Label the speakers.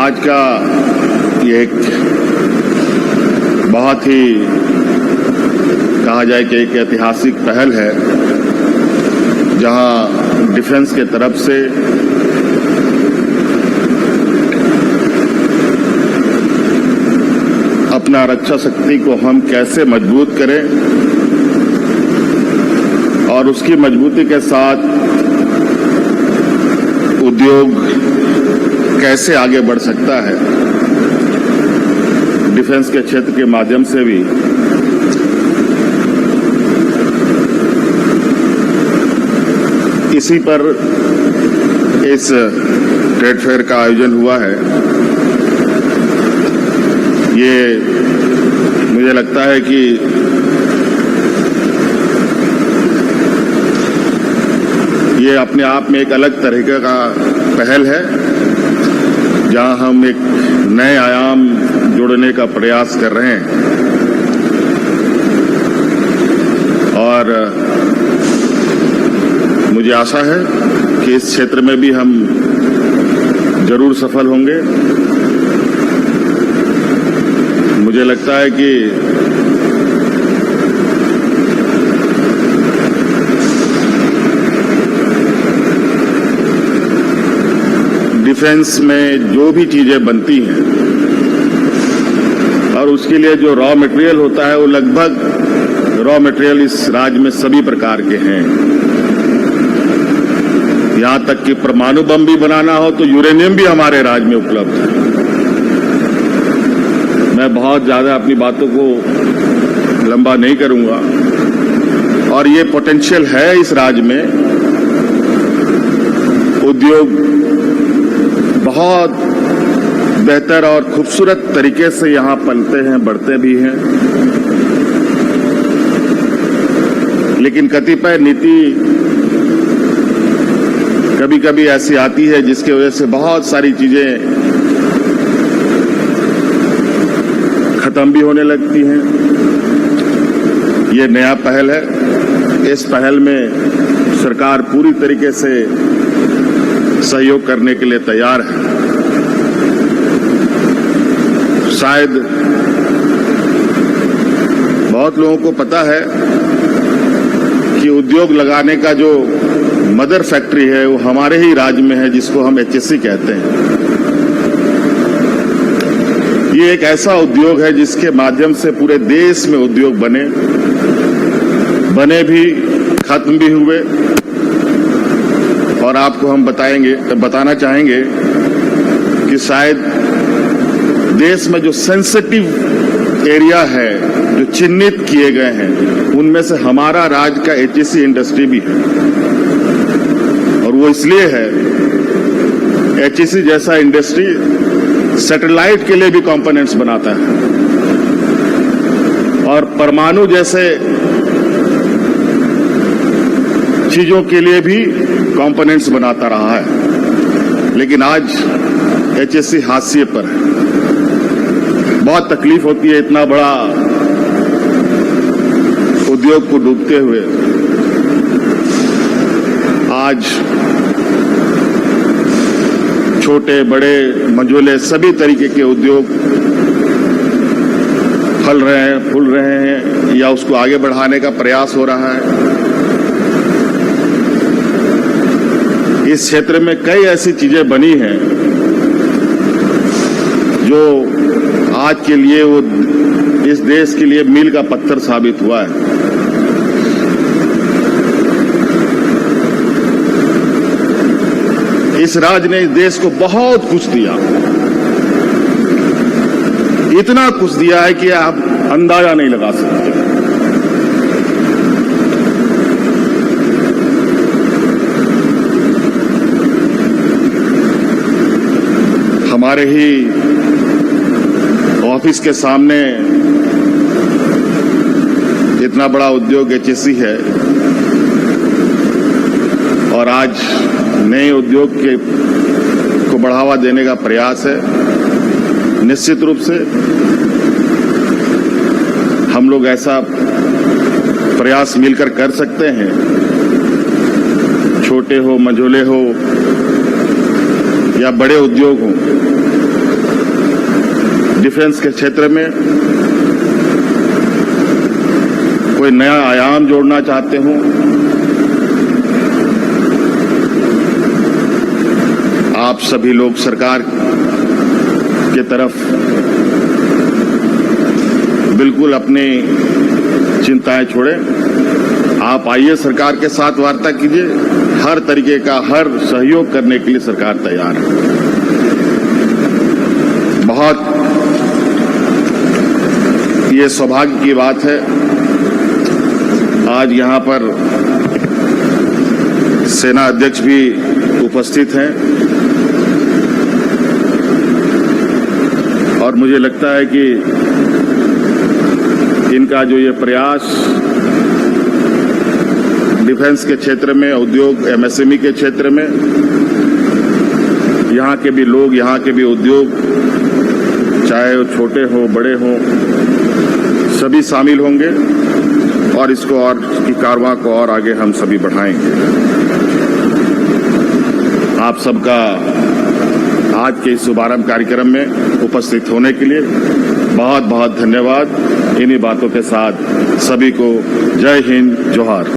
Speaker 1: आज का ये एक बहुत ही कहा जाए कि एक ऐतिहासिक पहल है, जहां डिफेंस के तरफ से अपना रक्षा शक्ति को हम कैसे मजबूत करें और उसकी मजबूती के साथ उद्योग कैसे आगे बढ़ सकता है डिफेंस के क्षेत्र के माध्यम से भी। इसी पर इस ट्रेड फेयर का आयोजन हुआ है। ये मुझे लगता है कि ये अपने आप में एक अलग तरीके का पहल है, जहां हम एक नए आयाम जोड़ने का प्रयास कर रहे हैं और मुझे आशा है कि इस क्षेत्र में भी हम जरूर सफल होंगे। मुझे लगता है कि डिफेंस में जो भी चीजें बनती हैं और उसके लिए जो रॉ मटेरियल होता है, वो लगभग रॉ मटेरियल इस राज्य में सभी प्रकार के हैं। यहां तक कि परमाणु बम भी बनाना हो तो यूरेनियम भी हमारे राज्य में उपलब्ध है। मैं बहुत ज्यादा अपनी बातों को लंबा नहीं करूंगा और ये पोटेंशियल है इस राज्य में। उद्योग बहुत बेहतर और खूबसूरत तरीके से यहां पलते हैं, बढ़ते भी हैं, लेकिन कतिपय नीति कभी कभी ऐसी आती है जिसकी वजह से बहुत सारी चीजें खत्म भी होने लगती हैं। ये नया पहल है। इस पहल में सरकार पूरी तरीके से सहयोग करने के लिए तैयार है। शायद बहुत लोगों को पता है कि उद्योग लगाने का जो मदर फैक्ट्री है वो हमारे ही राज्य में है, जिसको हम HSC कहते हैं। ये एक ऐसा उद्योग है जिसके माध्यम से पूरे देश में उद्योग बने भी, खत्म भी हुए। और आपको हम बताना चाहेंगे कि शायद देश में जो सेंसिटिव एरिया है, जो चिन्हित किए गए हैं, उनमें से हमारा राज्य का HSC इंडस्ट्री भी है। और वो इसलिए है, HSC जैसा इंडस्ट्री सैटेलाइट के लिए भी कंपोनेंट्स बनाता है और परमाणु जैसे चीजों के लिए भी कंपोनेंट्स बनाता रहा है। लेकिन आज HSC हाशिए पर है। बहुत तकलीफ होती है इतना बड़ा उद्योग को डूबते हुए। आज छोटे बड़े मंझोले सभी तरीके के उद्योग फल रहे हैं, फूल रहे हैं या उसको आगे बढ़ाने का प्रयास हो रहा है। इस क्षेत्र में कई ऐसी चीजें बनी हैं जो आज के लिए वो इस देश के लिए मील का पत्थर साबित हुआ है। इस राज्य ने इस देश को बहुत कुछ दिया, इतना कुछ दिया है कि आप अंदाजा नहीं लगा सकते। हमारे ही ऑफिस के सामने इतना बड़ा उद्योग HSC है और आज नए उद्योग को बढ़ावा देने का प्रयास है। निश्चित रूप से हम लोग ऐसा प्रयास मिलकर कर सकते हैं, छोटे हो, मझोले हो या बड़े उद्योग हो। डिफेंस के क्षेत्र में कोई नया आयाम जोड़ना चाहते हो, आप सभी लोग सरकार की तरफ बिल्कुल अपनी चिंताएं छोड़ें। आप आइए, सरकार के साथ वार्ता कीजिए। हर तरीके का हर सहयोग करने के लिए सरकार तैयार है। बहुत ये सौभाग्य की बात है, आज यहां पर सेना अध्यक्ष भी उपस्थित हैं और मुझे लगता है कि इनका जो ये प्रयास डिफेंस के क्षेत्र में, उद्योग एमएसएमई के क्षेत्र में, यहाँ के भी लोग, यहाँ के भी उद्योग, चाहे वो छोटे हो बड़े हो, सभी शामिल होंगे और इसको और की कारवां को और आगे हम सभी बढ़ाएंगे। आप सबका आज के इस शुभारंभ कार्यक्रम में उपस्थित होने के लिए बहुत बहुत धन्यवाद। इन्हीं बातों के साथ सभी को जय हिंद, जोहार।